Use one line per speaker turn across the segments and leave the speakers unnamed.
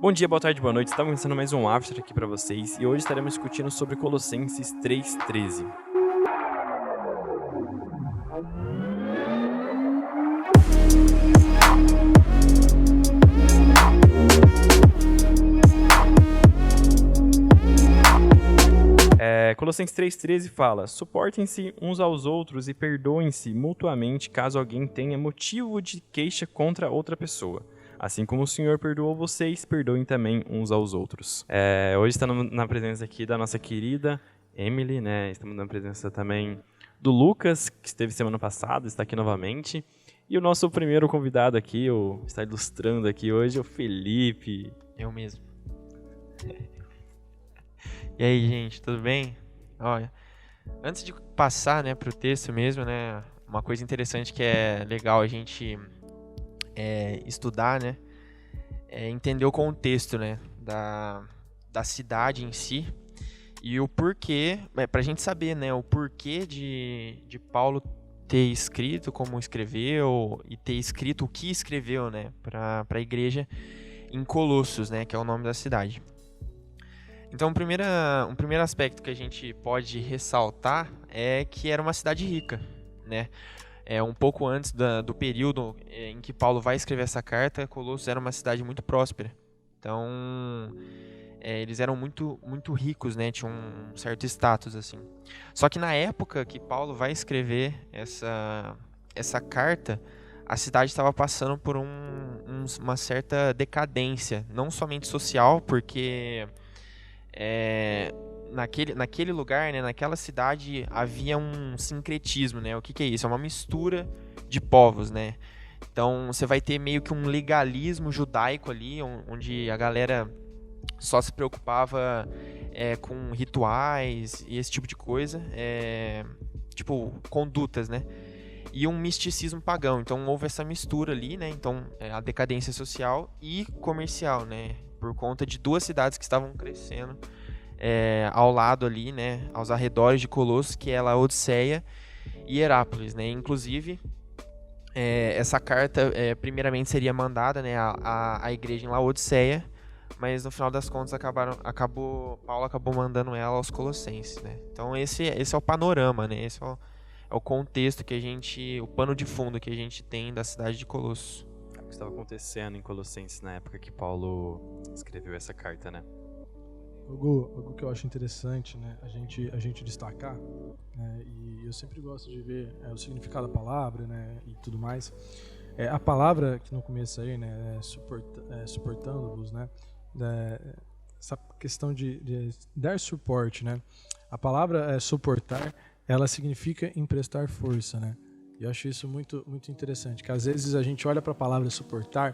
Bom dia, boa tarde, boa noite. Estamos começando mais um After aqui para vocês e hoje estaremos discutindo sobre Colossenses 3:13. Colossenses 3:13 fala: suportem-se uns aos outros e perdoem-se mutuamente caso alguém tenha motivo de queixa contra outra pessoa. Assim como o Senhor perdoou vocês, perdoem também uns aos outros. Hoje estamos na presença aqui da nossa querida Emily, né? Estamos na presença também do Lucas, que esteve semana passada, está aqui novamente. E o nosso primeiro convidado aqui, está ilustrando aqui hoje, o Felipe.
Eu mesmo. E aí, gente, tudo bem? Olha, antes de passar, né, para o texto mesmo, né, uma coisa interessante que é legal a gente estudar, né, é entender o contexto, né, da cidade em si e o porquê, para a gente saber, né, o porquê de Paulo ter escrito como escreveu e ter escrito o que escreveu, né, para a igreja em Colossos, né, que é o nome da cidade. Então, um primeiro aspecto que a gente pode ressaltar é que era uma cidade rica, né? Um pouco antes do período em que Paulo vai escrever essa carta, Colossos era uma cidade muito próspera. Então, eles eram muito, muito ricos, né? Tinham um certo status, assim. Só que na época que Paulo vai escrever essa carta, a cidade estava passando por uma certa decadência, não somente social, porque naquele lugar, né, naquela cidade havia um sincretismo, né? O que é isso? É uma mistura de povos, né? Então você vai ter meio que um legalismo judaico ali, onde a galera só se preocupava com rituais e esse tipo de coisa, tipo condutas, né? E um misticismo pagão. Então houve essa mistura ali, né? Então a decadência social e comercial, né? Por conta de duas cidades que estavam crescendo ao lado ali, né, aos arredores de Colossos, que é Laodiceia e Herápolis, né. Inclusive, essa carta primeiramente seria mandada, né, à igreja em Laodiceia, mas no final das contas Paulo acabou mandando ela aos Colossenses, né. Então esse é o panorama, né, esse é o contexto o pano de fundo que a gente tem da cidade de Colossos.
O que estava acontecendo em Colossenses na época que Paulo escreveu essa carta, né?
Algo que eu acho interessante, né, a gente destacar, né, e eu sempre gosto de ver o significado da palavra, né, e tudo mais. A palavra que no começo aí, né, suportando-vos, né, essa questão de dar suporte, né. A palavra suportar, ela significa emprestar força, né. E eu acho isso muito, muito interessante, que às vezes a gente olha para a palavra suportar,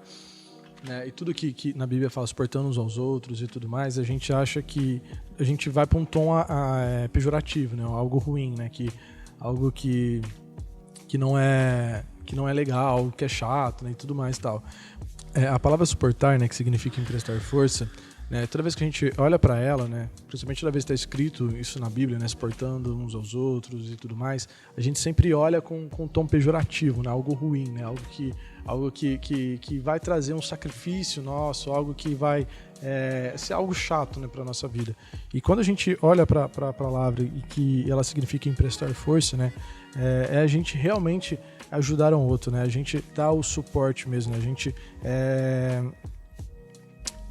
né, e tudo que na Bíblia fala suportando uns aos outros e tudo mais, a gente acha que a gente vai para um tom pejorativo, né, algo ruim, né, algo que não é legal, algo que é chato, né, e tudo mais e tal. A palavra suportar, né, que significa emprestar força, né, toda vez que a gente olha para ela, né, principalmente toda vez que está escrito isso na Bíblia, né, suportando uns aos outros e tudo mais, a gente sempre olha com um tom pejorativo, né, algo ruim, né, algo que vai trazer um sacrifício nosso, algo que vai ser algo chato, né, para nossa vida. E quando a gente olha para a palavra e que ela significa emprestar força, né, a gente realmente ajudar um outro, né, a gente dá o suporte mesmo, né,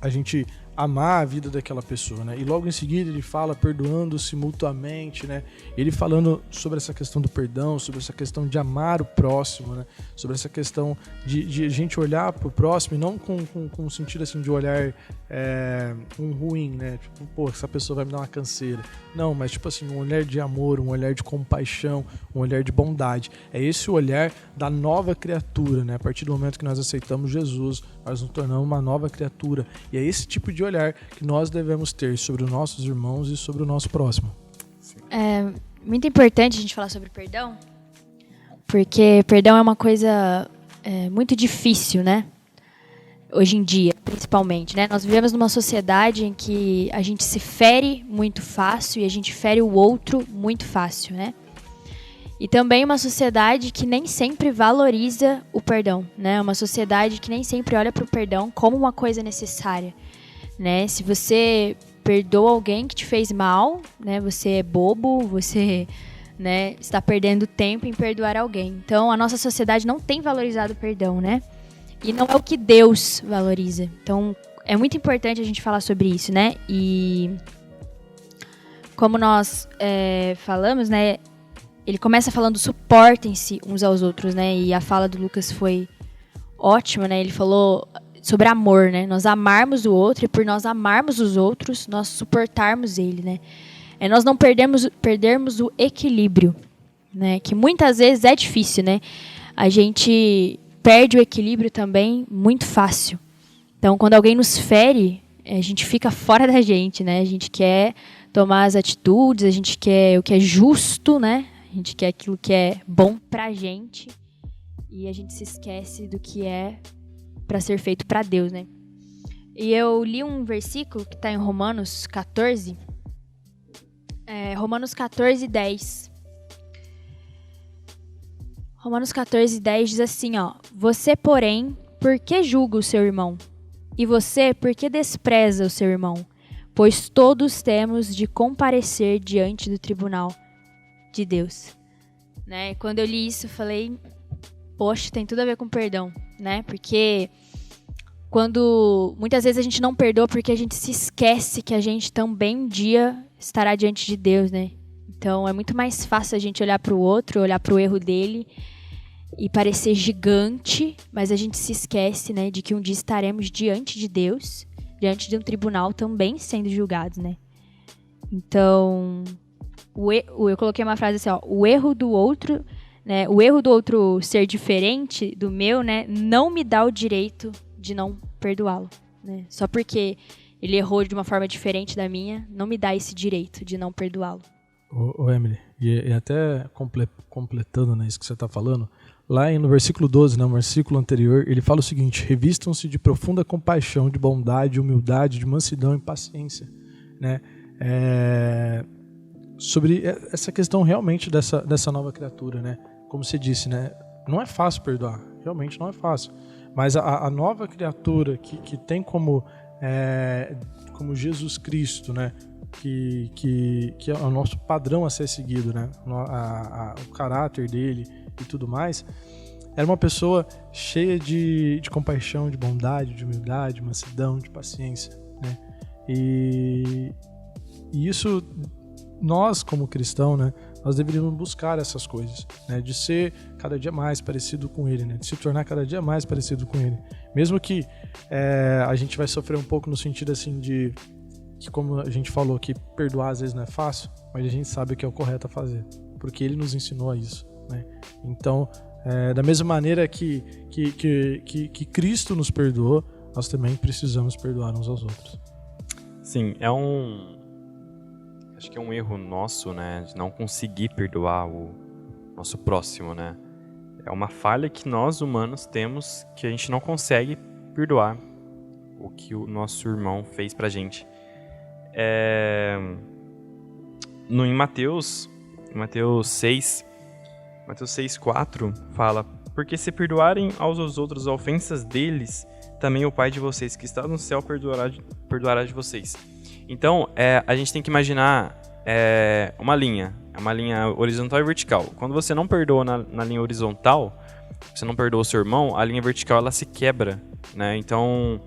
a gente amar a vida daquela pessoa, né? E logo em seguida ele fala perdoando-se mutuamente, né? Ele falando sobre essa questão do perdão, sobre essa questão de amar o próximo, né? Sobre essa questão de a gente olhar pro próximo e não com um sentido assim de olhar um ruim, né? Tipo, pô, essa pessoa vai me dar uma canseira. Não, mas tipo assim, um olhar de amor, um olhar de compaixão, um olhar de bondade. É esse o olhar da nova criatura, né? A partir do momento que nós aceitamos Jesus, nós nos tornamos uma nova criatura. E é esse tipo de olhar que nós devemos ter sobre os nossos irmãos e sobre o nosso próximo.
É muito importante a gente falar sobre perdão, porque perdão é uma coisa muito difícil, né? Hoje em dia, principalmente, né? Nós vivemos numa sociedade em que a gente se fere muito fácil e a gente fere o outro muito fácil, né? E também uma sociedade que nem sempre valoriza o perdão, né? Uma sociedade que nem sempre olha para o perdão como uma coisa necessária. né? Se você perdoa alguém que te fez mal, né? Você é bobo, você, né, está perdendo tempo em perdoar alguém. Então, a nossa sociedade não tem valorizado o perdão, né? E não é o que Deus valoriza. Então, é muito importante a gente falar sobre isso, né? E como nós falamos, né? Ele começa falando suportem-se uns aos outros, né? E a fala do Lucas foi ótima, né? Ele falou sobre amor, né? Nós amarmos o outro e por nós amarmos os outros, nós suportarmos ele, né? Nós não perdermos o equilíbrio, né? Que muitas vezes é difícil, né? A gente perde o equilíbrio também muito fácil. Então, quando alguém nos fere, a gente fica fora da gente, né? A gente quer tomar as atitudes, a gente quer o que é justo, né? A gente quer aquilo que é bom pra gente e a gente se esquece do que é para ser feito para Deus, né? E eu li um versículo que está em Romanos 14, Romanos 14, 10. Romanos 14, 10 diz assim, ó: Você, porém, por que julga o seu irmão? E você, por que despreza o seu irmão? Pois todos temos de comparecer diante do tribunal de Deus. Né? Quando eu li isso, eu falei, poxa, tem tudo a ver com perdão, né? Porque quando muitas vezes a gente não perdoa porque a gente se esquece que a gente também um dia estará diante de Deus, né? Então é muito mais fácil a gente olhar para o outro, olhar para o erro dele e parecer gigante, mas a gente se esquece, né, de que um dia estaremos diante de Deus, diante de um tribunal também sendo julgados, né? Então, eu coloquei uma frase assim, ó: o erro do outro, né, o erro do outro ser diferente do meu, né, não me dá o direito de não perdoá-lo, né? Só porque ele errou de uma forma diferente da minha, não me dá esse direito de não perdoá-lo.
Ô Emily, e até completando, né, isso que você está falando, lá no versículo 12, né, no versículo anterior, ele fala o seguinte: revistam-se de profunda compaixão, de bondade, humildade, de mansidão e paciência, né? Sobre essa questão realmente dessa nova criatura, né? Como você disse, né? Não é fácil perdoar, realmente não é fácil. Mas a nova criatura que tem como Jesus Cristo, né? Que é o nosso padrão a ser seguido, né? O caráter dele e tudo mais, era uma pessoa cheia de compaixão, de bondade, de humildade, de mansidão, de paciência, né? E isso, nós como cristãos, né, nós deveríamos buscar essas coisas, né, de ser cada dia mais parecido com ele, né, de se tornar cada dia mais parecido com ele, mesmo que a gente vai sofrer um pouco no sentido assim de que, como a gente falou, que perdoar às vezes não é fácil, mas a gente sabe o que é o correto a fazer, porque ele nos ensinou a isso, né? Então, da mesma maneira que Cristo nos perdoou, nós também precisamos perdoar uns aos outros.
Sim, acho que é um erro nosso, né, de não conseguir perdoar o nosso próximo, né? É uma falha que nós humanos temos, que a gente não consegue perdoar o que o nosso irmão fez pra gente. Em Mateus 6:4 fala: porque se perdoarem aos outros as ofensas deles, também o Pai de vocês que está no céu perdoará de vocês. Então, a gente tem que imaginar uma linha horizontal e vertical. Quando você não perdoa na linha horizontal, você não perdoa o seu irmão, a linha vertical ela se quebra, né? Então,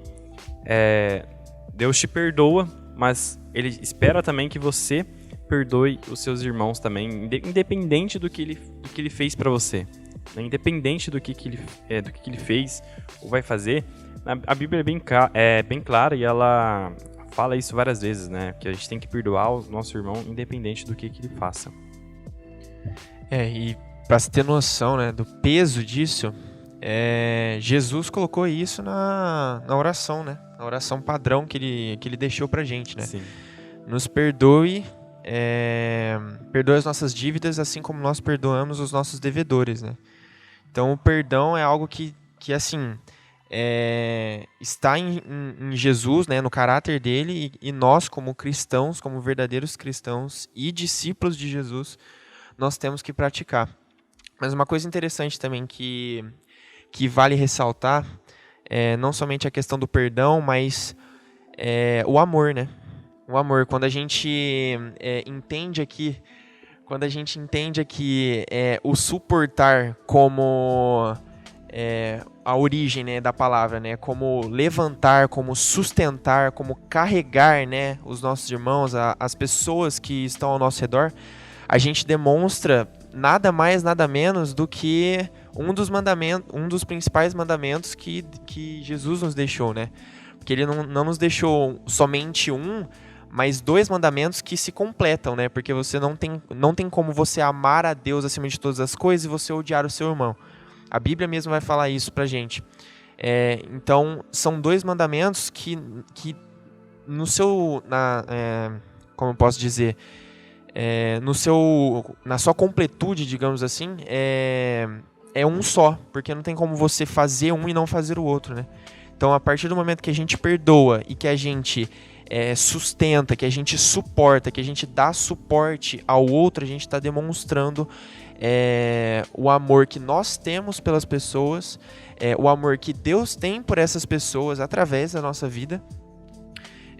Deus te perdoa, mas Ele espera também que você perdoe os seus irmãos também, independente do que ele fez para você, né? Independente do que ele fez ou vai fazer. A Bíblia é bem clara e ela fala isso várias vezes, né? Que a gente tem que perdoar o nosso irmão independente do que ele faça.
E para se ter noção, né, do peso disso, Jesus colocou isso na oração, né? Na oração padrão que ele deixou pra gente, né?
Sim.
Nos perdoe, perdoe as nossas dívidas, assim como nós perdoamos os nossos devedores, né? Então o perdão é algo que assim, está em Jesus, né, no caráter dele, e nós como cristãos, como verdadeiros cristãos e discípulos de Jesus, nós temos que praticar. Mas uma coisa interessante também que vale ressaltar, não somente a questão do perdão, mas é o amor, né? O amor. Quando a gente entende aqui, o suportar como a origem, né, da palavra, né, como levantar, como sustentar, como carregar, né, os nossos irmãos, as pessoas que estão ao nosso redor, a gente demonstra nada mais, nada menos do que um dos principais mandamentos que Jesus nos deixou, né? Porque ele não nos deixou somente um, mas 2 mandamentos que se completam, né? Porque você não tem como você amar a Deus acima de todas as coisas e você odiar o seu irmão. A Bíblia mesmo vai falar isso pra gente. Então, são 2 mandamentos que no seu... como eu posso dizer? Na sua completude, digamos assim, é um só. Porque não tem como você fazer um e não fazer o outro, né? Então, a partir do momento que a gente perdoa e que a gente sustenta, que a gente suporta, que a gente dá suporte ao outro, a gente está demonstrando o amor que nós temos pelas pessoas, o amor que Deus tem por essas pessoas através da nossa vida,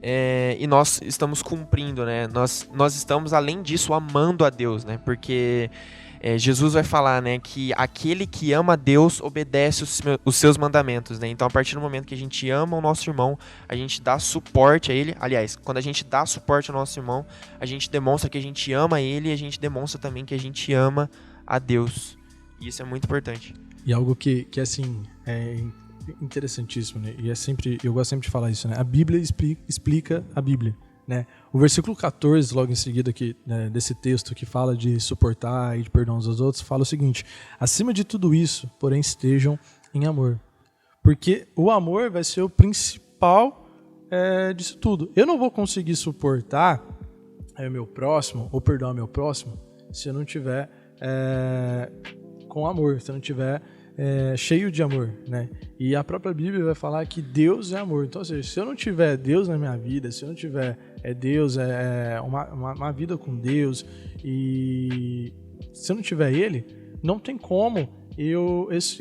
e nós estamos cumprindo, né? Nós estamos, além disso, amando a Deus, né? Porque Jesus vai falar, né, que aquele que ama a Deus obedece os seus mandamentos, né? Então, a partir do momento que a gente ama o nosso irmão, a gente dá suporte a ele. Aliás, quando a gente dá suporte ao nosso irmão, a gente demonstra que a gente ama ele e a gente demonstra também que a gente ama a Deus. E isso é muito importante.
E algo que assim, é interessantíssimo, né? E eu gosto sempre de falar isso, né? A Bíblia explica a Bíblia, né? O versículo 14, logo em seguida aqui, né, desse texto que fala de suportar e de perdão uns aos outros, fala o seguinte: acima de tudo isso, porém, estejam em amor. Porque o amor vai ser o principal disso tudo. Eu não vou conseguir suportar o meu próximo, ou perdoar o meu próximo, se eu não tiver com amor, se eu não tiver cheio de amor, né? E a própria Bíblia vai falar que Deus é amor. Então, ou seja, se eu não tiver Deus na minha vida, se eu não tiver Deus, uma vida com Deus, e se eu não tiver Ele, não tem como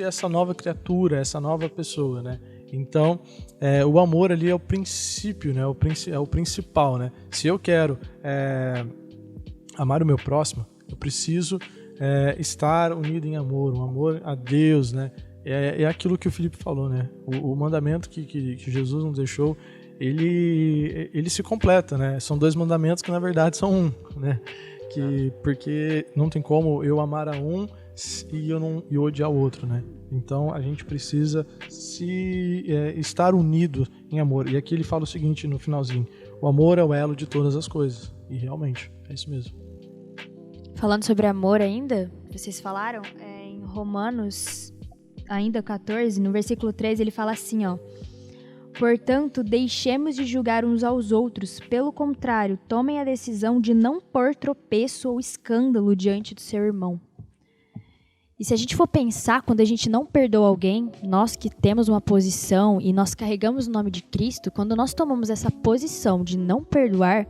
essa nova criatura, essa nova pessoa, né? Então, o amor ali é o princípio, né? É o principal, né? Se eu quero amar o meu próximo, eu preciso estar unido em amor, um amor a Deus, né? É aquilo que o Felipe falou, né? O mandamento que Jesus nos deixou, ele se completa, né? São 2 mandamentos que na verdade são um, né? Porque não tem como eu amar a um e odiar o outro, né? Então a gente precisa estar unido em amor. E aqui ele fala o seguinte no finalzinho: o amor é o elo de todas as coisas. E realmente, é isso mesmo.
Falando sobre amor ainda, vocês falaram, em Romanos, ainda 14, no versículo 3, ele fala assim, ó: portanto, deixemos de julgar uns aos outros, pelo contrário, tomem a decisão de não pôr tropeço ou escândalo diante do seu irmão. E se a gente for pensar, quando a gente não perdoa alguém, nós que temos uma posição e nós carregamos o nome de Cristo, quando nós tomamos essa posição de não perdoar,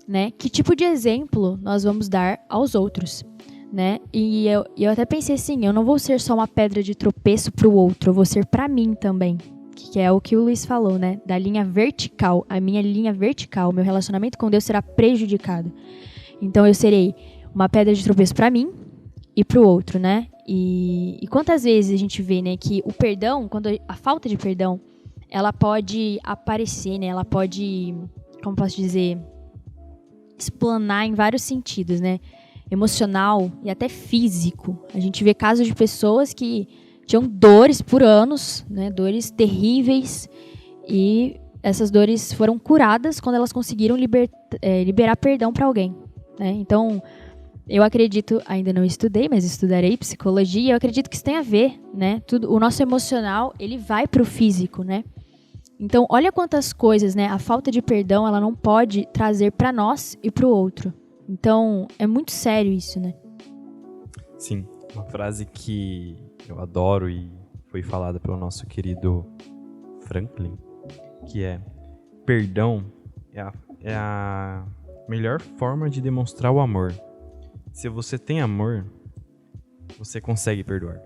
né, que tipo de exemplo nós vamos dar aos outros, né? E eu até pensei assim, eu não vou ser só uma pedra de tropeço para o outro, eu vou ser para mim também, que é o que o Luiz falou, né? Da linha vertical, a minha linha vertical, meu relacionamento com Deus será prejudicado. Então eu serei uma pedra de tropeço para mim e para o outro, né? E quantas vezes a gente vê, né, que o perdão, quando a falta de perdão, ela pode aparecer, né? Ela pode, como posso dizer, explanar em vários sentidos, né? Emocional e até físico. A gente vê casos de pessoas que tinham dores por anos, né? Dores terríveis, e essas dores foram curadas quando elas conseguiram liberar perdão para alguém, né? Então, eu acredito, ainda não estudei, mas estudarei psicologia, e eu acredito que isso tem a ver, né? O nosso emocional, ele vai para o físico, né? Então, olha quantas coisas, né? A falta de perdão, ela não pode trazer para nós e para o outro. Então, é muito sério isso, né?
Sim, uma frase que eu adoro e foi falada pelo nosso querido Franklin, que é: perdão é a melhor forma de demonstrar o amor. Se você tem amor, você consegue perdoar.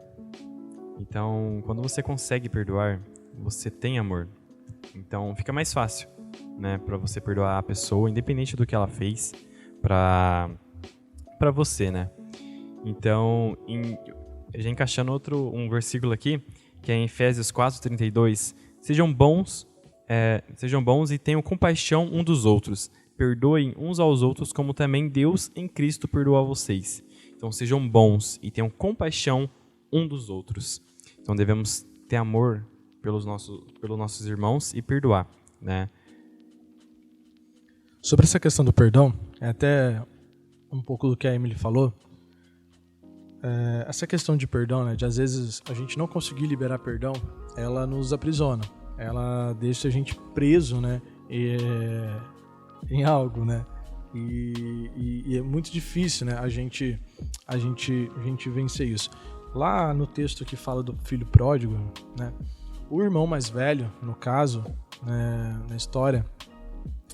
Então, quando você consegue perdoar, você tem amor. Então, fica mais fácil. né, para você perdoar a pessoa, independente do que ela fez, para você, né? Então, já encaixando um versículo aqui, que é em Efésios 4:32, sejam bons e tenham compaixão um dos outros, perdoem uns aos outros como também Deus em Cristo perdoou a vocês. Então sejam bons e tenham compaixão um dos outros. Então devemos ter amor pelos nossos irmãos e perdoar, né?
Sobre essa questão do perdão, é até um pouco do que a Emily falou. Essa questão de perdão, né, de às vezes a gente não conseguir liberar perdão, ela nos aprisiona. Ela deixa a gente preso, né, em algo, né? E é muito difícil, né, a gente vencer isso. Lá no texto que fala do filho pródigo, né, o irmão mais velho, no caso, né, na história,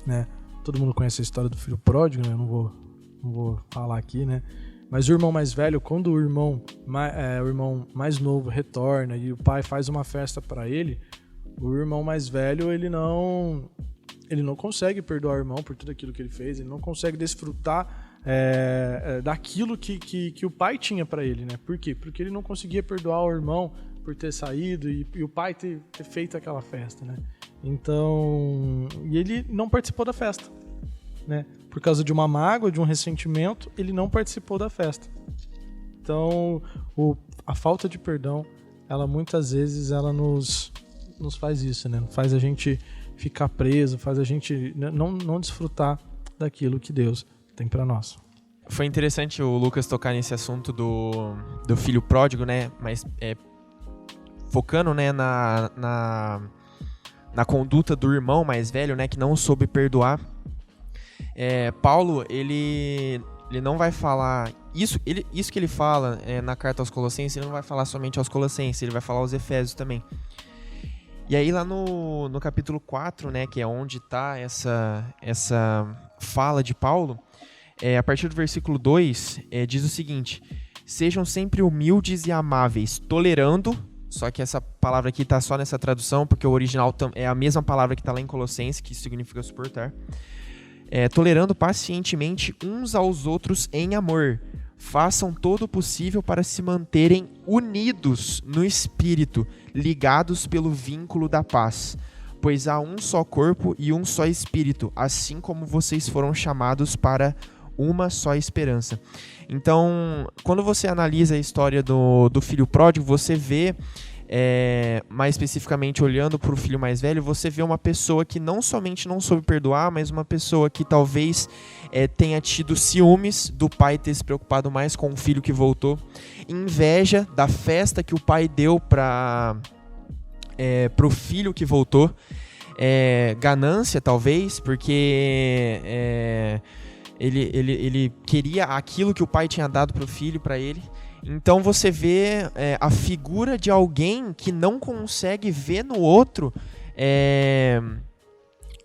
né, todo mundo conhece a história do filho pródigo, né, eu não vou falar aqui, né, mas o irmão mais velho, quando o irmão mais novo retorna e o pai faz uma festa para ele, o irmão mais velho, ele não consegue perdoar o irmão por tudo aquilo que ele fez, ele não consegue desfrutar daquilo que o pai tinha para ele, né? Por quê? Porque ele não conseguia perdoar o irmão por ter saído e o pai ter feito aquela festa, né? Então, e ele não participou da festa, né? Por causa de uma mágoa, de um ressentimento, ele não participou da festa. Então, a falta de perdão, ela muitas vezes ela nos faz isso, né? Faz a gente ficar preso, faz a gente não desfrutar daquilo que Deus tem para nós.
Foi interessante o Lucas tocar nesse assunto do filho pródigo, né? Mas focando, né, na conduta do irmão mais velho, né, que não soube perdoar. Paulo, ele não vai falar isso que ele fala na carta aos Colossenses, ele não vai falar somente aos Colossenses, ele vai falar aos Efésios também. E aí lá no capítulo 4, né, que é onde está essa fala de Paulo, a partir do versículo 2, diz o seguinte: sejam sempre humildes e amáveis, tolerando, só que essa palavra aqui está só nessa tradução, porque o original é a mesma palavra que está lá em Colossenses, que significa suportar, tolerando pacientemente uns aos outros em amor. Façam todo o possível para se manterem unidos no espírito, ligados pelo vínculo da paz. Pois há um só corpo e um só espírito, assim como vocês foram chamados para uma só esperança. Então, quando você analisa a história do filho pródigo, você vê, mais especificamente olhando para o filho mais velho, você vê uma pessoa que não somente não soube perdoar, mas uma pessoa que talvez tenha tido ciúmes do pai ter se preocupado mais com o filho que voltou, inveja da festa que o pai deu para o filho que voltou, ganância talvez, porque ele queria aquilo que o pai tinha dado para o filho, para ele. Então você vê a figura de alguém que não consegue ver no outro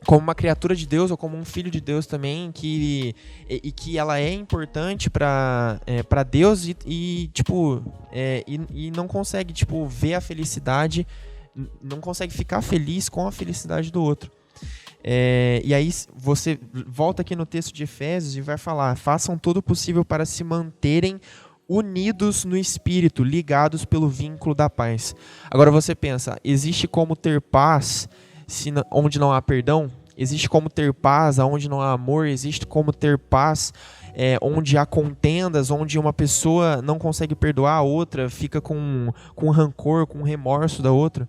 como uma criatura de Deus ou como um filho de Deus também, que ela é importante para Deus e não consegue ver a felicidade, não consegue ficar feliz com a felicidade do outro. E aí você volta aqui no texto de Efésios e vai falar: façam todo o possível para se manterem unidos no espírito, ligados pelo vínculo da paz. Agora você pensa, existe como ter paz onde não há perdão? Existe como ter paz onde não há amor? Existe como ter paz onde há contendas, onde uma pessoa não consegue perdoar a outra, fica com rancor, com remorso da outra?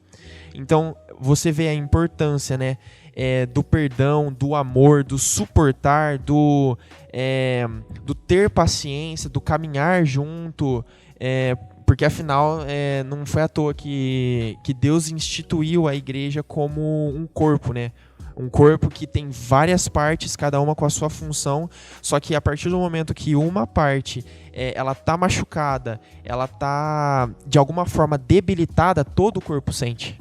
Então você vê a importância, né, do perdão, do amor, do suportar, do ter paciência, do caminhar junto, porque afinal não foi à toa que Deus instituiu a igreja como um corpo, né? Um corpo que tem várias partes, cada uma com a sua função, só que a partir do momento que uma parte ela tá machucada, ela tá de alguma forma debilitada, todo o corpo sente.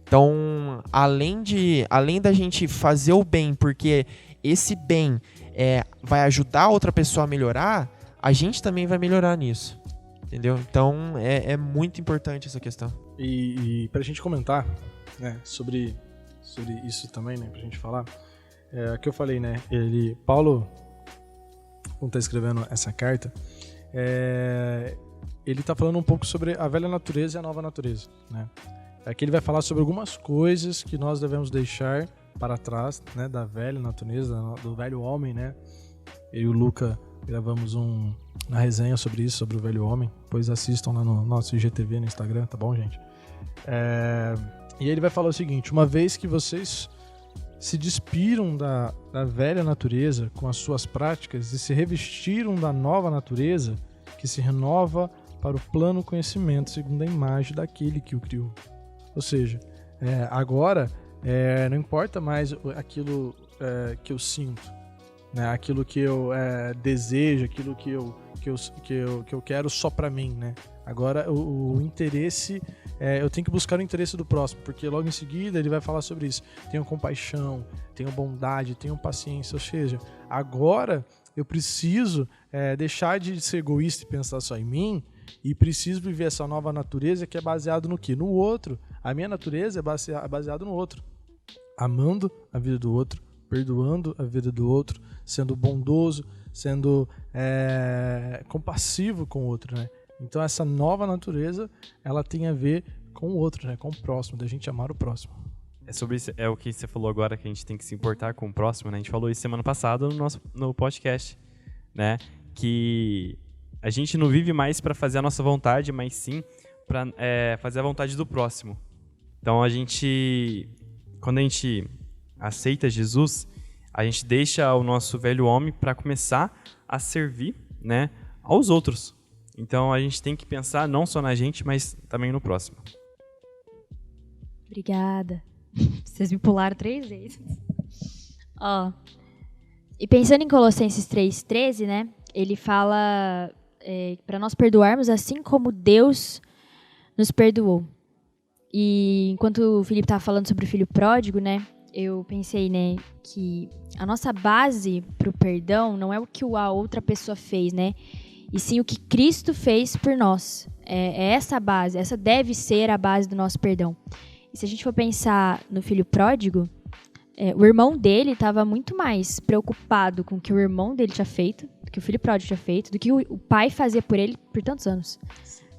Então, além da gente fazer o bem, porque esse bem vai ajudar a outra pessoa a melhorar, a gente também vai melhorar nisso, entendeu? Então, é muito importante essa questão.
E pra gente comentar, né, sobre isso também, né, pra gente falar, que eu falei, né? Paulo, quando está escrevendo essa carta, ele está falando um pouco sobre a velha natureza e a nova natureza, né? Aqui ele vai falar sobre algumas coisas que nós devemos deixar para trás, né? Da velha natureza, do velho homem, né? Eu e o Luca gravamos uma resenha sobre isso, sobre o velho homem. Depois assistam lá no nosso IGTV no Instagram, tá bom, gente? E ele vai falar o seguinte: uma vez que vocês se despiram da velha natureza com as suas práticas e se revestiram da nova natureza, que se renova para o pleno conhecimento segundo a imagem daquele que o criou. Ou seja, agora não importa mais aquilo que eu sinto, né? Aquilo que eu desejo, aquilo que eu quero só para mim, né? Agora o interesse, eu tenho que buscar o interesse do próximo, porque logo em seguida ele vai falar sobre isso. Tenham compaixão, tenham bondade, tenham paciência. Ou seja, agora eu preciso deixar de ser egoísta e pensar só em mim, e preciso viver essa nova natureza que é baseada no quê? No outro. A minha natureza é baseada no outro. Amando a vida do outro, perdoando a vida do outro, sendo bondoso, sendo compassivo com o outro, né? Então essa nova natureza, ela tem a ver com o outro, né? Com o próximo, da gente amar o próximo.
Sobre isso, o que você falou agora, que a gente tem que se importar com o próximo, né? A gente falou isso semana passada no podcast, né? Que a gente não vive mais para fazer a nossa vontade, mas sim para fazer a vontade do próximo. Então quando a gente aceita Jesus, a gente deixa o nosso velho homem para começar a servir, né, aos outros. Então a gente tem que pensar não só na gente, mas também no próximo.
Obrigada. Vocês me pularam 3 vezes. E pensando em Colossenses 3:13, né? Ele fala para nós perdoarmos assim como Deus nos perdoou. E enquanto o Felipe estava falando sobre o filho pródigo, né? Eu pensei, né, que a nossa base para o perdão não é o que a outra pessoa fez, né? E sim o que Cristo fez por nós. É essa base, essa deve ser a base do nosso perdão. E se a gente for pensar no filho pródigo, o irmão dele estava muito mais preocupado com o que o irmão dele tinha feito, do que o filho pródigo tinha feito, do que o pai fazia por ele por tantos anos,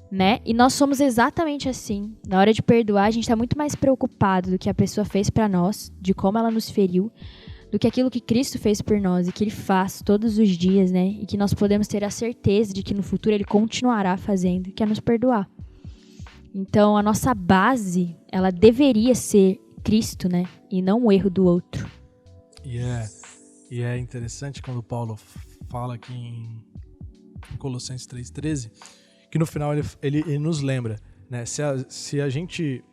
né? E nós somos exatamente assim. Na hora de perdoar, a gente está muito mais preocupado do que a pessoa fez para nós, de como ela nos feriu, do que aquilo que Cristo fez por nós e que Ele faz todos os dias, né? E que nós podemos ter a certeza de que no futuro Ele continuará fazendo, que é nos perdoar. Então, a nossa base, ela deveria ser Cristo, né? E não o erro do outro.
E é interessante quando Paulo fala aqui em Colossenses 3:13, que no final ele nos lembra, né? Se a gente,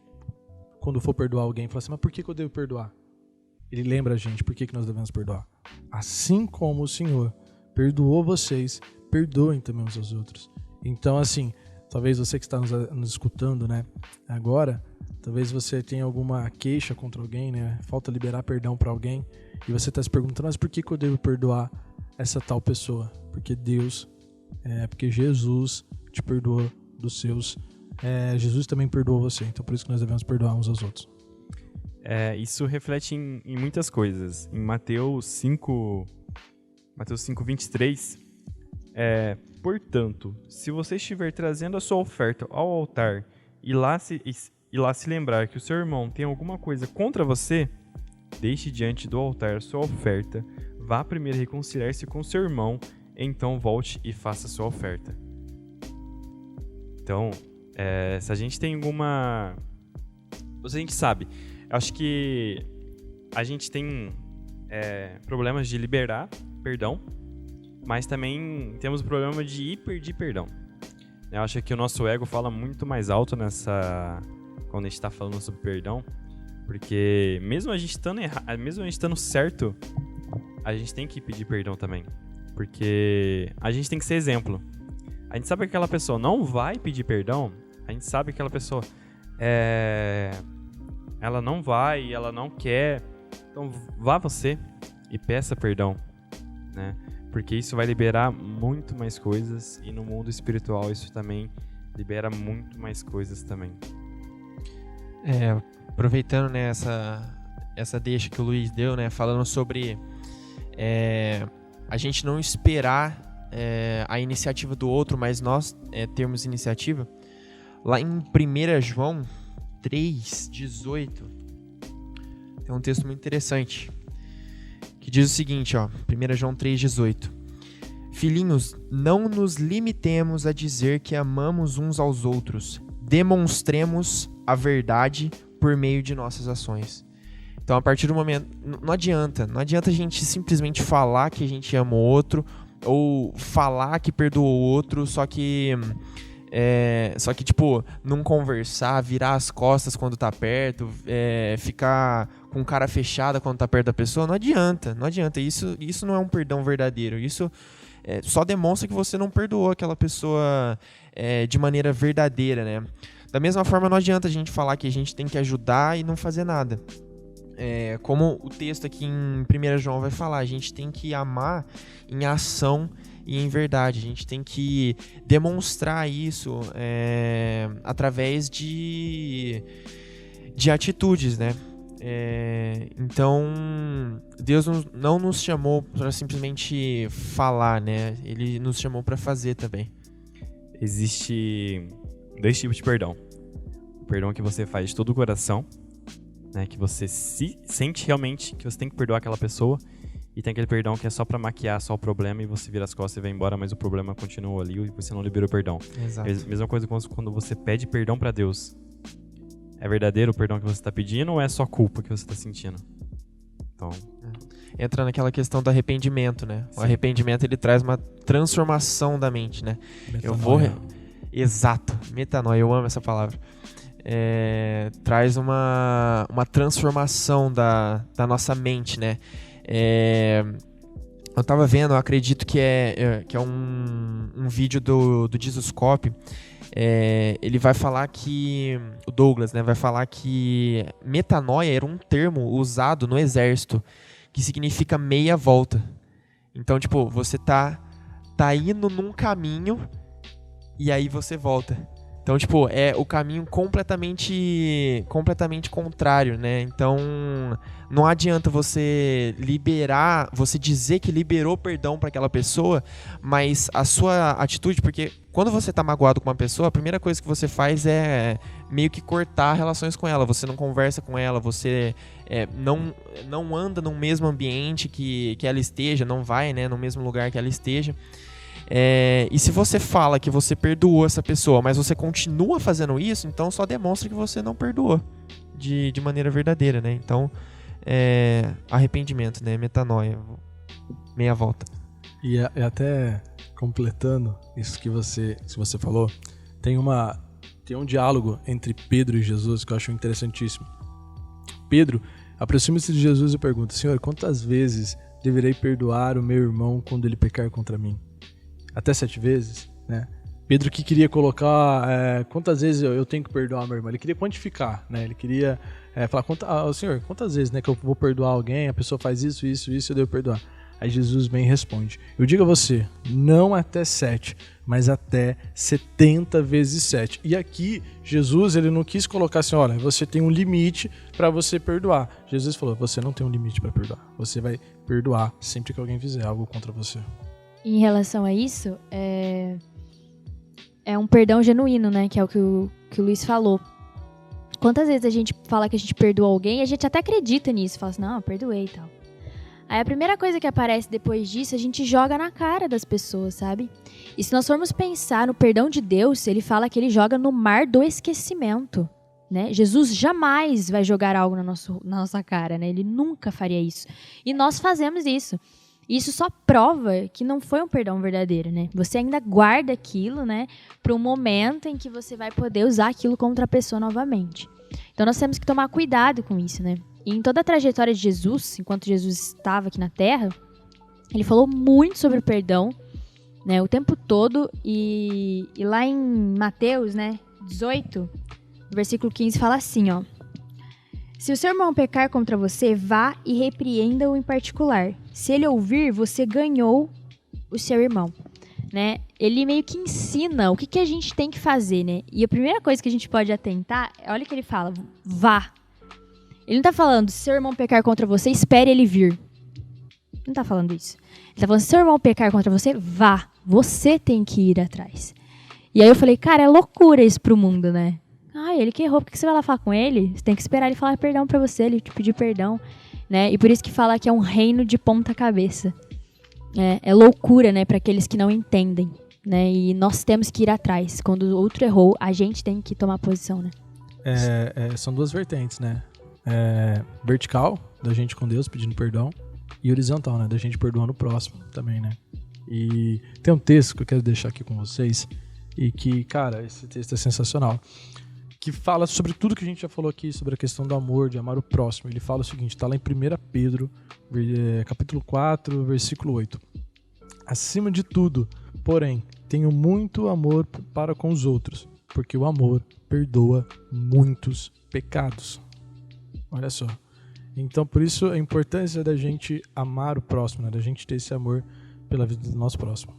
quando for perdoar alguém, fala assim, mas por que eu devo perdoar? Ele lembra a gente por que nós devemos perdoar. Assim como o Senhor perdoou vocês, perdoem também uns aos outros. Então, assim, talvez você que está nos escutando, né, agora, talvez você tenha alguma queixa contra alguém, né? Falta liberar perdão para alguém. E você está se perguntando, mas por que eu devo perdoar essa tal pessoa? Porque porque Jesus te perdoou dos seus. Jesus também perdoou você. Então por isso que nós devemos perdoar uns aos outros.
Isso reflete em muitas coisas. Em Mateus 5:23, portanto, se você estiver trazendo a sua oferta ao altar e lá se lembrar que o seu irmão tem alguma coisa contra você, deixe diante do altar a sua oferta, vá primeiro reconciliar-se com seu irmão, então volte e faça a sua oferta. Então, se a gente tem alguma... Se a gente sabe, acho que a gente tem problemas de liberar perdão, mas também temos o problema de pedir perdão. Eu acho que o nosso ego fala muito mais alto quando a gente está falando sobre perdão, porque mesmo a gente estando certo, a gente tem que pedir perdão também, porque a gente tem que ser exemplo. A gente sabe que aquela pessoa não vai pedir perdão, a gente sabe que aquela pessoa ela não vai, ela não quer, então vá você e peça perdão, né? Porque isso vai liberar muito mais coisas, e no mundo espiritual isso também libera muito mais coisas também.
Aproveitando, né, essa deixa que o Luiz deu, né? Falando sobre a gente não esperar a iniciativa do outro, mas nós termos iniciativa. Lá em 1 João 3,18 tem um texto muito interessante que diz o seguinte, ó, 1 João 3,18: Filhinhos, não nos limitemos a dizer que amamos uns aos outros, demonstremos a verdade por meio de nossas ações. Então, a partir do momento, não adianta a gente simplesmente falar que a gente ama o outro ou falar que perdoou o outro, só que tipo, não conversar, virar as costas quando tá perto, ficar com cara fechada quando tá perto da pessoa. Não adianta. Isso não é um perdão verdadeiro. Isso só demonstra que você não perdoou aquela pessoa de maneira verdadeira, né? Da mesma forma, não adianta a gente falar que a gente tem que ajudar e não fazer nada. Como o texto aqui em 1 João vai falar, a gente tem que amar em ação e em verdade. A gente tem que demonstrar isso através de atitudes, né? Então, Deus não nos chamou para simplesmente falar, né? Ele nos chamou para fazer também.
Existe 2 tipos de perdão. O perdão que você faz de todo o coração, né? Que você se sente realmente que você tem que perdoar aquela pessoa. E tem aquele perdão que é só pra maquiar só o problema e você vira as costas e vai embora, mas o problema continua ali e você não liberou o perdão.
Exato.
Mesma coisa quando você pede perdão pra Deus. É verdadeiro o perdão que você tá pedindo ou é só culpa que você tá sentindo? Então...
Entra naquela questão do arrependimento, né?
Sim.
O arrependimento, ele traz uma transformação da mente, né?
Metanoia.
Exato. Metanoia, eu amo essa palavra. Traz uma transformação da nossa mente, né? Eu tava vendo, eu acredito que é um vídeo do Jesuscope. Ele vai falar que o Douglas, né, vai falar que metanoia era um termo usado no exército que significa meia volta. Então, tipo, você tá indo num caminho e aí você volta. Então, tipo, é o caminho completamente contrário, né? Então, não adianta você dizer que liberou perdão para aquela pessoa, mas a sua atitude, porque quando você tá magoado com uma pessoa, a primeira coisa que você faz é meio que cortar relações com ela. Você não conversa com ela, você não anda no mesmo ambiente que ela esteja, não vai, né, no mesmo lugar que ela esteja. E se você fala que você perdoou essa pessoa, mas você continua fazendo isso, então só demonstra que você não perdoou de maneira verdadeira, né? Então, arrependimento, né? Metanoia, meia volta.
E até completando isso que você falou, tem um diálogo entre Pedro e Jesus que eu acho interessantíssimo. Pedro aproxima-se de Jesus e pergunta: Senhor, quantas vezes deverei perdoar o meu irmão quando ele pecar contra mim? Até 7 vezes, né? Pedro que queria colocar quantas vezes eu tenho que perdoar meu irmão. Ele queria quantificar, né? Ele queria falar, Senhor, quantas vezes, né, que eu vou perdoar alguém, a pessoa faz isso, eu devo perdoar. Aí Jesus vem e responde: eu digo a você, não até 7, mas até 70 vezes 7. E aqui, Jesus, ele não quis colocar assim, olha, você tem um limite para você perdoar. Jesus falou, você não tem um limite para perdoar. Você vai perdoar sempre que alguém fizer algo contra você.
Em relação a isso, é um perdão genuíno, né? Que é o que o Luiz falou. Quantas vezes a gente fala que a gente perdoa alguém e a gente até acredita nisso. Fala assim, não, eu perdoei e tal. Aí a primeira coisa que aparece depois disso, a gente joga na cara das pessoas, sabe? E se nós formos pensar no perdão de Deus, ele fala que ele joga no mar do esquecimento, né? Jesus jamais vai jogar algo na nossa cara, né? Ele nunca faria isso. E nós fazemos isso. Isso só prova que não foi um perdão verdadeiro, né? Você ainda guarda aquilo, né, para um momento em que você vai poder usar aquilo contra a pessoa novamente. Então nós temos que tomar cuidado com isso, né? E em toda a trajetória de Jesus, enquanto Jesus estava aqui na Terra, ele falou muito sobre o perdão, né, o tempo todo. E lá em Mateus, né, 18, versículo 15, fala assim, ó: se o seu irmão pecar contra você, vá e repreenda-o em particular. Se ele ouvir, você ganhou o seu irmão, né? Ele meio que ensina o que a gente tem que fazer, né? E a primeira coisa que a gente pode atentar, olha o que ele fala, vá. Ele não tá falando, se seu irmão pecar contra você, espere ele vir. Não tá falando isso. Ele tá falando, se seu irmão pecar contra você, vá. Você tem que ir atrás. E aí eu falei, cara, é loucura isso pro mundo, né? Ele que errou, por que você vai lá falar com ele? Você tem que esperar ele falar perdão pra você, ele te pedir perdão, né? E por isso que fala que é um reino de ponta cabeça. É loucura, né, pra aqueles que não entendem, né? E nós temos que ir atrás. Quando o outro errou, a gente tem que tomar posição, né?
São duas vertentes, né? Vertical, da gente com Deus pedindo perdão, e horizontal, né? Da gente perdoando o próximo também, né? E tem um texto que eu quero deixar aqui com vocês, e que, cara, esse texto é sensacional, que fala sobre tudo que a gente já falou aqui, sobre a questão do amor, de amar o próximo. Ele fala o seguinte, tá lá em 1 Pedro, capítulo 4, versículo 8. Acima de tudo, porém, tenho muito amor para com os outros, porque o amor perdoa muitos pecados. Olha só. Então, por isso, a importância da gente amar o próximo, né? Da gente ter esse amor pela vida do nosso próximo.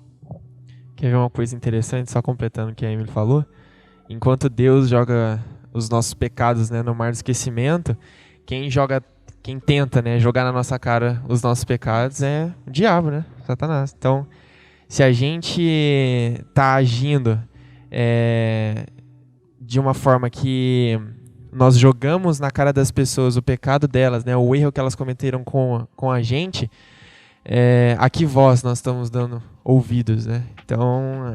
Quer ver uma coisa interessante, só completando o que a Emily falou? Enquanto Deus joga os nossos pecados, né, no mar do esquecimento, quem tenta, né, jogar na nossa cara os nossos pecados é o diabo, né? Satanás. Então, se a gente tá agindo de uma forma que nós jogamos na cara das pessoas o pecado delas, né, o erro que elas cometeram com a gente, a que voz nós estamos dando ouvidos, né? Então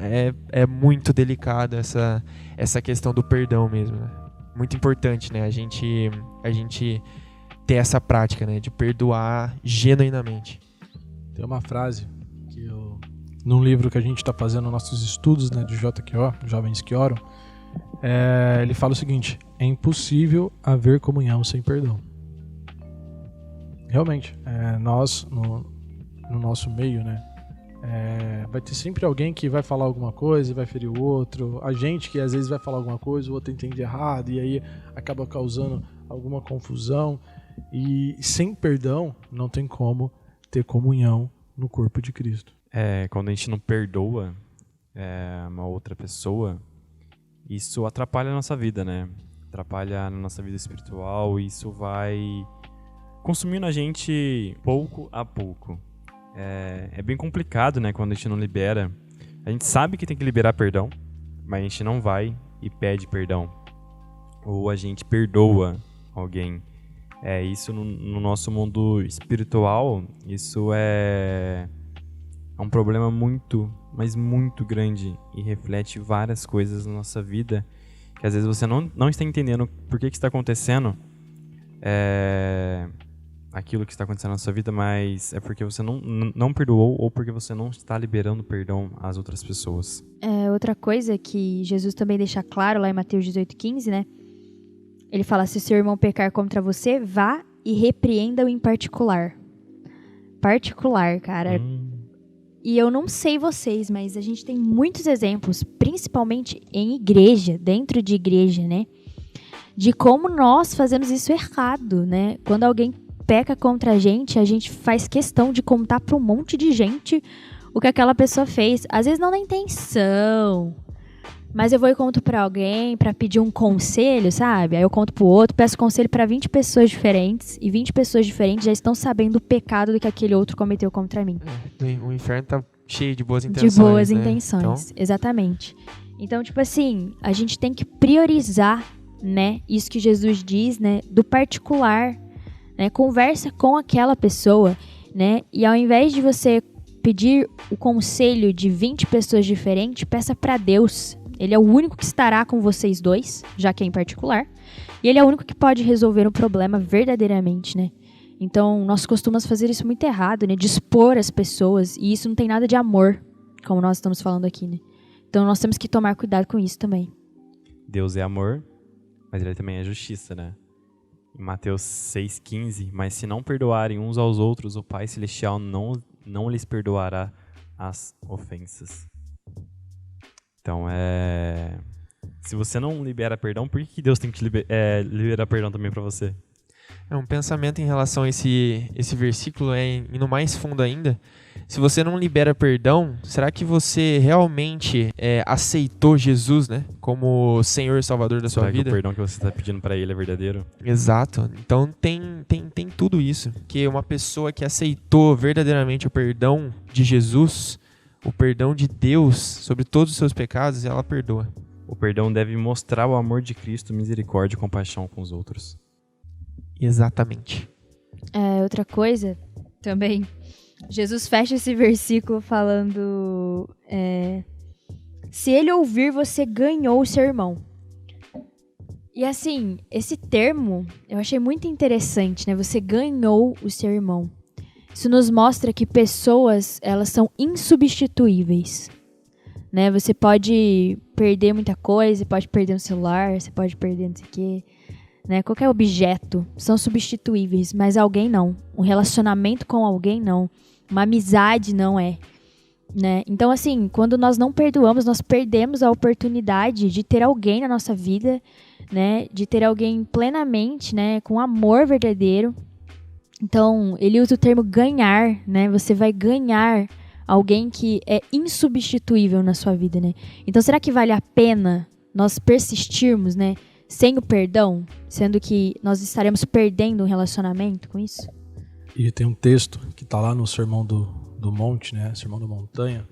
é muito delicado essa questão do perdão mesmo, né? Muito importante, né? A gente ter essa prática, né? De perdoar genuinamente.
Tem uma frase que num livro que a gente está fazendo nossos estudos, né, de JQO, Jovens que Oram, ele fala o seguinte: é impossível haver comunhão sem perdão. Realmente, nós no nosso meio, né, vai ter sempre alguém que vai falar alguma coisa e vai ferir o outro, a gente que às vezes vai falar alguma coisa, o outro entende errado e aí acaba causando alguma confusão, e sem perdão não tem como ter comunhão no corpo de Cristo.
Quando a gente não perdoa uma outra pessoa, isso atrapalha a nossa vida, né? Atrapalha a nossa vida espiritual, e isso vai consumindo a gente pouco a pouco. É bem complicado, né, quando a gente não libera. A gente sabe que tem que liberar perdão, mas a gente não vai e pede perdão. Ou a gente perdoa alguém. Isso no nosso mundo espiritual, isso é um problema muito, mas muito grande, e reflete várias coisas na nossa vida, que às vezes você não está entendendo por que está acontecendo aquilo que está acontecendo na sua vida, mas é porque você não perdoou, ou porque você não está liberando perdão às outras pessoas.
Outra coisa que Jesus também deixa claro lá em Mateus 18,15, né? Ele fala, se seu irmão pecar contra você, vá e repreenda-o em particular. Particular, cara. E eu não sei vocês, mas a gente tem muitos exemplos, principalmente em igreja, dentro de igreja, né? De como nós fazemos isso errado, né? Quando alguém peca contra a gente faz questão de contar para um monte de gente o que aquela pessoa fez. Às vezes não na intenção, mas eu vou e conto para alguém para pedir um conselho, sabe? Aí eu conto pro outro, peço conselho para 20 pessoas diferentes, e 20 pessoas diferentes já estão sabendo o pecado do que aquele outro cometeu contra mim.
O inferno tá cheio de boas intenções.
De boas
né?
intenções, então... Exatamente. Então, tipo assim, a gente tem que priorizar, né, isso que Jesus diz, né, do particular, né? Conversa com aquela pessoa, né? E ao invés de você pedir o conselho de 20 pessoas diferentes, peça para Deus. Ele é o único que estará com vocês dois, já que é em particular. E ele é o único que pode resolver o problema verdadeiramente, né? Então, nós costumamos fazer isso muito errado, né? De expor as pessoas. E isso não tem nada de amor, como nós estamos falando aqui, né? Então, nós temos que tomar cuidado com isso também.
Deus é amor, mas ele também é justiça, né? Em Mateus 6,15, mas se não perdoarem uns aos outros, o Pai Celestial não lhes perdoará as ofensas. Então, se você não libera perdão, por que Deus tem que liberar perdão também pra você?
Um pensamento em relação a esse versículo indo mais fundo ainda. Se você não libera perdão, será que você realmente aceitou Jesus, né, como Senhor e Salvador da sua
Será
vida?
que o perdão que você está pedindo para ele é verdadeiro?
Exato. Então tem tudo isso. Que uma pessoa que aceitou verdadeiramente o perdão de Jesus, o perdão de Deus sobre todos os seus pecados, ela perdoa.
O perdão deve mostrar o amor de Cristo, misericórdia e compaixão com os outros.
Exatamente.
Outra coisa também, Jesus fecha esse versículo falando, se ele ouvir, você ganhou o seu irmão. E assim, esse termo eu achei muito interessante, né? Você ganhou o seu irmão. Isso nos mostra que pessoas, elas são insubstituíveis, né? Você pode perder muita coisa, você pode perder um celular, você pode perder não sei o quê, né? Qualquer objeto são substituíveis, mas alguém não. Um relacionamento com alguém não. Uma amizade não é, né? Então, assim, quando nós não perdoamos, nós perdemos a oportunidade de ter alguém na nossa vida, né? De ter alguém plenamente, né? Com amor verdadeiro. Então, ele usa o termo ganhar, né? Você vai ganhar alguém que é insubstituível na sua vida, né? Então, será que vale a pena nós persistirmos, né? Sem o perdão, sendo que nós estaremos perdendo um relacionamento com isso?
E tem um texto que está lá no Sermão do Monte, né? Sermão da Montanha.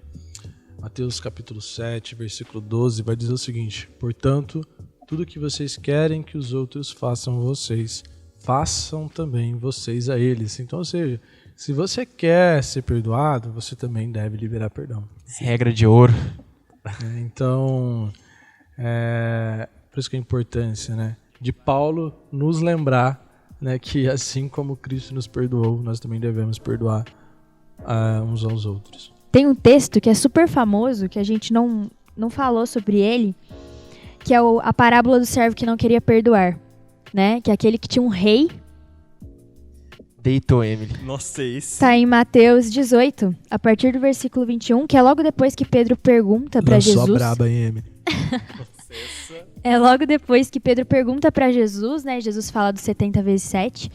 Mateus capítulo 7, versículo 12, vai dizer o seguinte: portanto, tudo que vocês querem que os outros façam a vocês, façam também vocês a eles. Então, ou seja, se você quer ser perdoado, você também deve liberar perdão.
Regra de ouro.
Então, por isso que a importância, né, de Paulo nos lembrar, né, que assim como Cristo nos perdoou, nós também devemos perdoar uns aos outros.
Tem um texto que é super famoso, que a gente não falou sobre ele, que é a parábola do servo que não queria perdoar, né? Que é aquele que tinha um rei.
Deitou, Emily.
Nossa, esse...
Tá em Mateus 18, a partir do versículo 21, que é logo depois que Pedro pergunta para Jesus.
Lançou a braba aí, Emily.
É logo depois que Pedro pergunta para Jesus, né? Jesus fala dos 70 vezes 7.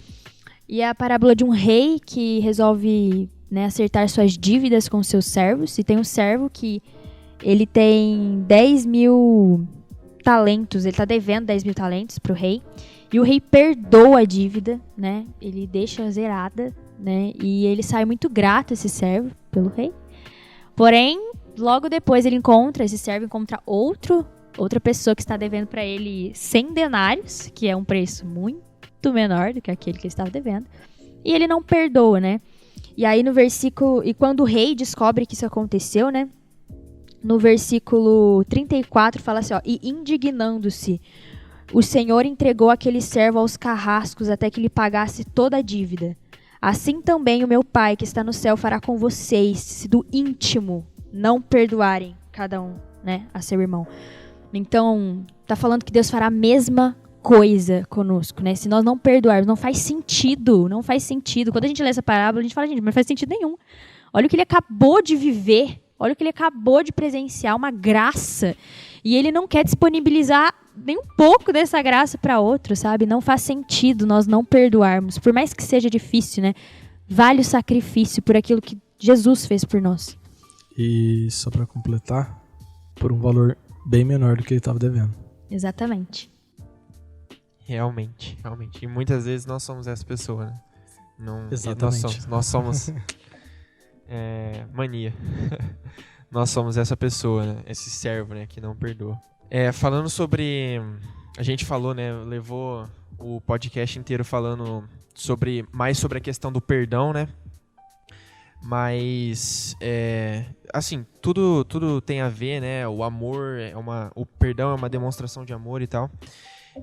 E é a parábola de um rei que resolve, né, acertar suas dívidas com seus servos. E tem um servo que ele tem 10.000 talentos. Ele tá devendo 10.000 talentos pro rei. E o rei perdoa a dívida, né? Ele deixa zerada, né? E ele sai muito grato, esse servo, pelo rei. Porém, logo depois esse servo encontra outra pessoa que está devendo para ele 100 denários, que é um preço muito menor do que aquele que ele estava devendo. E ele não perdoa, né? E aí no versículo... E quando o rei descobre que isso aconteceu, né? No versículo 34 fala assim, ó: e indignando-se, o Senhor entregou aquele servo aos carrascos até que lhe pagasse toda a dívida. Assim também o meu Pai que está no céu fará com vocês, se do íntimo não perdoarem cada um, né, a seu irmão. Então, tá falando que Deus fará a mesma coisa conosco, né? Se nós não perdoarmos, não faz sentido. Quando a gente lê essa parábola, a gente fala, gente, mas não faz sentido nenhum. Olha o que ele acabou de viver, olha o que ele acabou de presenciar, uma graça. E ele não quer disponibilizar nem um pouco dessa graça para outro, sabe? Não faz sentido nós não perdoarmos. Por mais que seja difícil, né? Vale o sacrifício por aquilo que Jesus fez por nós.
E só para completar, por um valor bem menor do que ele estava devendo.
Exatamente.
Realmente. E muitas vezes nós somos essa pessoa, né?
Exatamente.
Nós somos mania. Nós somos essa pessoa, né? Esse servo, né? Que não perdoa. Falando sobre... A gente falou, né? Levou o podcast inteiro falando mais sobre a questão do perdão, né? Mas, assim, tudo tem a ver, né? O amor, o perdão é uma demonstração de amor e tal.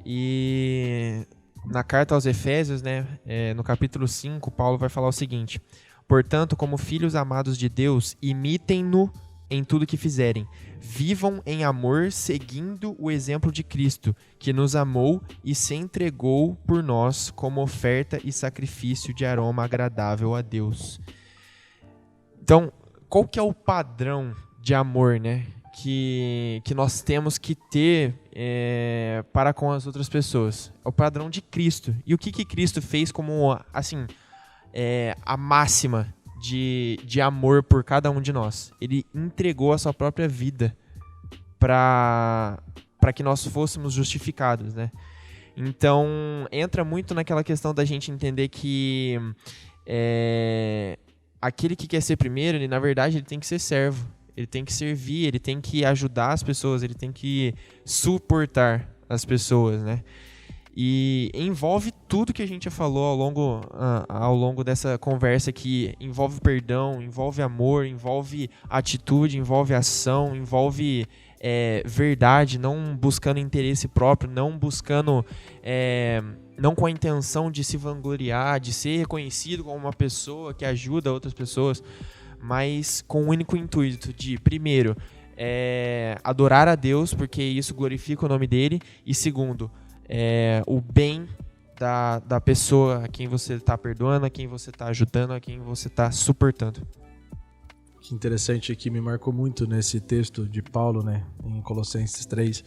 E na carta aos Efésios, né? No capítulo 5, Paulo vai falar o seguinte: portanto, como filhos amados de Deus, imitem-no em tudo que fizerem. Vivam em amor, seguindo o exemplo de Cristo, que nos amou e se entregou por nós como oferta e sacrifício de aroma agradável a Deus. Então, qual que é o padrão de amor, né, que nós temos que ter para com as outras pessoas. É o padrão de Cristo. E o que Cristo fez como, assim, a máxima de amor por cada um de nós? Ele entregou a sua própria vida para que nós fôssemos justificados, né? Então, entra muito naquela questão da gente entender que aquele que quer ser primeiro, ele, na verdade, ele tem que ser servo. Ele tem que servir, ele tem que ajudar as pessoas, ele tem que suportar as pessoas, né? E envolve tudo que a gente já falou ao longo dessa conversa aqui. Envolve perdão, envolve amor, envolve atitude, envolve ação, envolve verdade, não buscando interesse próprio, não buscando, não com a intenção de se vangloriar, de ser reconhecido como uma pessoa que ajuda outras pessoas, mas com o único intuito de, primeiro, adorar a Deus, porque isso glorifica o nome dele, e segundo, o bem da pessoa a quem você está perdoando, a quem você está ajudando, a quem você está suportando.
Que interessante aqui, me marcou muito nesse texto de Paulo, né, em Colossenses 3,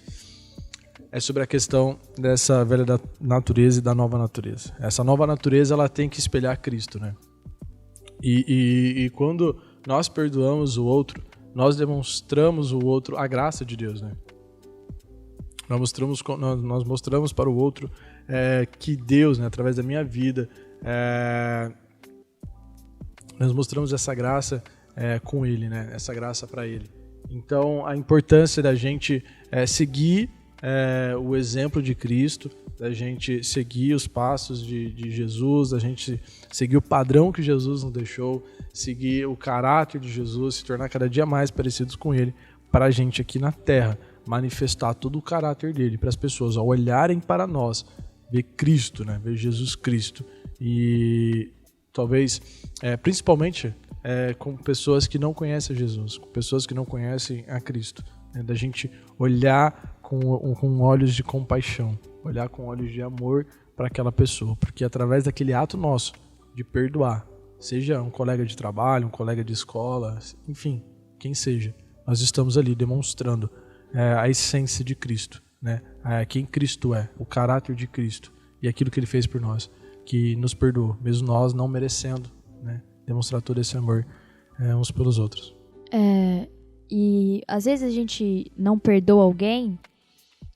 é sobre a questão dessa velha natureza e da nova natureza. Essa nova natureza, ela tem que espelhar Cristo, né? E quando nós perdoamos o outro, nós demonstramos o outro a graça de Deus, né? Nós mostramos para o outro que Deus, né, através da minha vida, nós mostramos essa graça com Ele, né? Essa graça para Ele. Então, a importância da gente seguir o exemplo de Cristo, da gente seguir os passos de Jesus, da gente seguir o padrão que Jesus nos deixou, seguir o caráter de Jesus, se tornar cada dia mais parecidos com Ele, para a gente aqui na Terra manifestar todo o caráter dele, para as pessoas, ao olharem para nós, ver Cristo, né? Ver Jesus Cristo. E talvez, principalmente, com pessoas que não conhecem Jesus, com pessoas que não conhecem a Cristo, né? Da gente olhar com olhos de compaixão, olhar com olhos de amor para aquela pessoa, porque através daquele ato nosso de perdoar, seja um colega de trabalho, um colega de escola, enfim, quem seja, nós estamos ali demonstrando a essência de Cristo, né? Quem Cristo é, o caráter de Cristo e aquilo que Ele fez por nós, que nos perdoou, mesmo nós não merecendo, né? Demonstrar todo esse amor uns pelos outros.
E às vezes a gente não perdoa alguém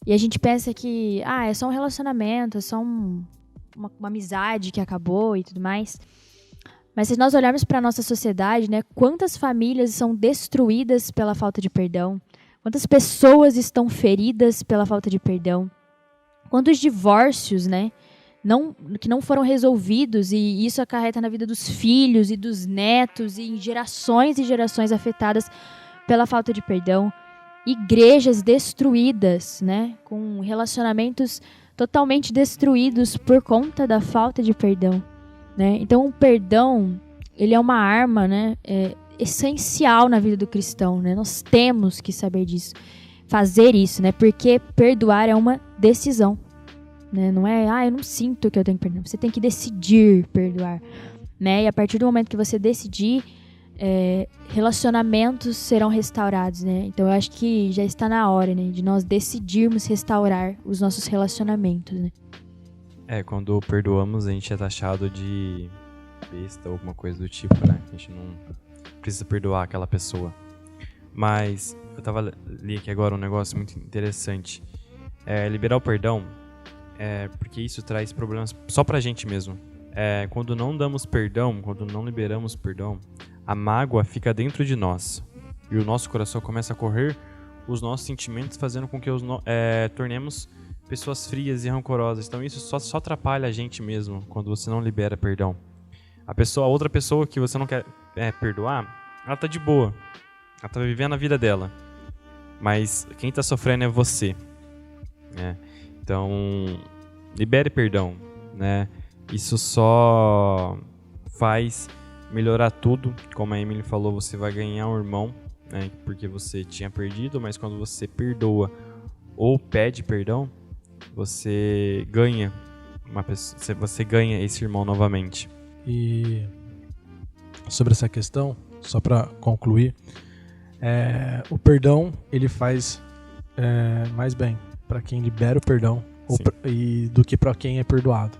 e a gente pensa que é só um relacionamento, é só uma amizade que acabou e tudo mais. Mas se nós olharmos para a nossa sociedade, né, quantas famílias são destruídas pela falta de perdão? Quantas pessoas estão feridas pela falta de perdão? Quantos divórcios, né, que não foram resolvidos, e isso acarreta na vida dos filhos e dos netos e em gerações e gerações afetadas pela falta de perdão. Igrejas destruídas, né, com relacionamentos totalmente destruídos por conta da falta de perdão, né? Então o perdão, ele é uma arma, né, essencial na vida do cristão, né? Nós temos que saber disso, fazer isso, né? Porque perdoar é uma decisão, né? Não é, eu não sinto que eu tenho que perdoar. Você tem que decidir perdoar, né? E a partir do momento que você decidir, relacionamentos serão restaurados, né? Então eu acho que já está na hora, né, de nós decidirmos restaurar os nossos relacionamentos, né?
Quando perdoamos, a gente é taxado de besta ou alguma coisa do tipo, né? A gente não precisa perdoar aquela pessoa. Mas eu li aqui agora um negócio muito interessante. Liberar o perdão, porque isso traz problemas só pra gente mesmo. Quando não damos perdão, quando não liberamos perdão, a mágoa fica dentro de nós. E o nosso coração começa a correr os nossos sentimentos, fazendo com que tornemos pessoas frias e rancorosas. Então isso só atrapalha a gente mesmo, quando você não libera perdão. A outra pessoa que você não quer perdoar, ela tá de boa. Ela tá vivendo a vida dela. Mas quem tá sofrendo é você, né? Então, libere perdão, né? Isso só faz melhorar tudo. Como a Emily falou, você vai ganhar um irmão, né? Porque você tinha perdido, mas quando você perdoa ou pede perdão, você ganha você ganha esse irmão novamente.
E sobre essa questão, só para concluir, o perdão, ele faz mais bem para quem libera o perdão do que para quem é perdoado.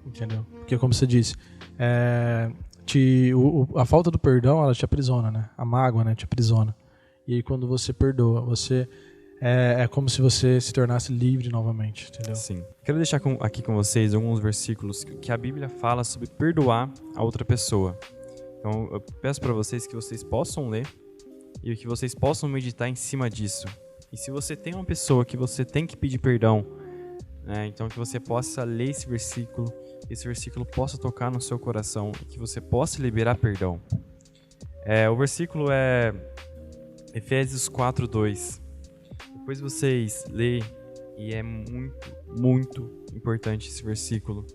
Entendeu? Porque, como você disse, a falta do perdão, ela te aprisiona, né? A mágoa, né, te aprisiona. E aí, quando você perdoa, você é como se você se tornasse livre novamente, entendeu?
Sim. Quero deixar aqui com vocês alguns versículos que a Bíblia fala sobre perdoar a outra pessoa. Então, eu peço para vocês que vocês possam ler e que vocês possam meditar em cima disso. E se você tem uma pessoa que você tem que pedir perdão, né, então que você possa ler esse versículo possa tocar no seu coração e que você possa liberar perdão. O versículo é Efésios 4:2. Depois vocês leem e é muito, muito importante esse versículo.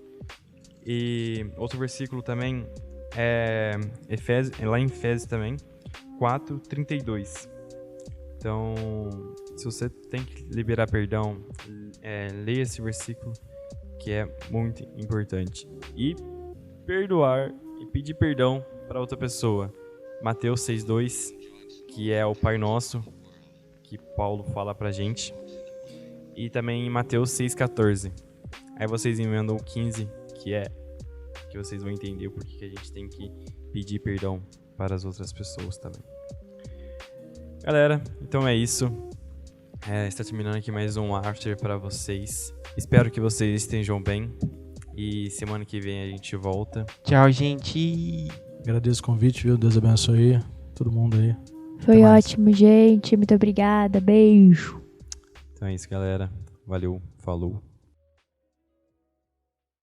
E outro versículo também é lá em Efésios também, 4:32. Então, se você tem que liberar perdão, leia esse versículo, que é muito importante. E perdoar e pedir perdão para outra pessoa. Mateus 6:2, que é o Pai Nosso, que Paulo fala pra gente. E também em Mateus 6:14. Aí vocês emendam o 15, que vocês vão entender o porquê que a gente tem que pedir perdão para as outras pessoas também. Galera, então é isso. Está terminando aqui mais um After para vocês. Espero que vocês estejam bem. E semana que vem a gente volta.
Tchau, gente.
Agradeço o convite, viu? Deus abençoe todo mundo aí.
Foi ótimo, gente. Muito obrigada. Beijo.
Então é isso, galera. Valeu. Falou.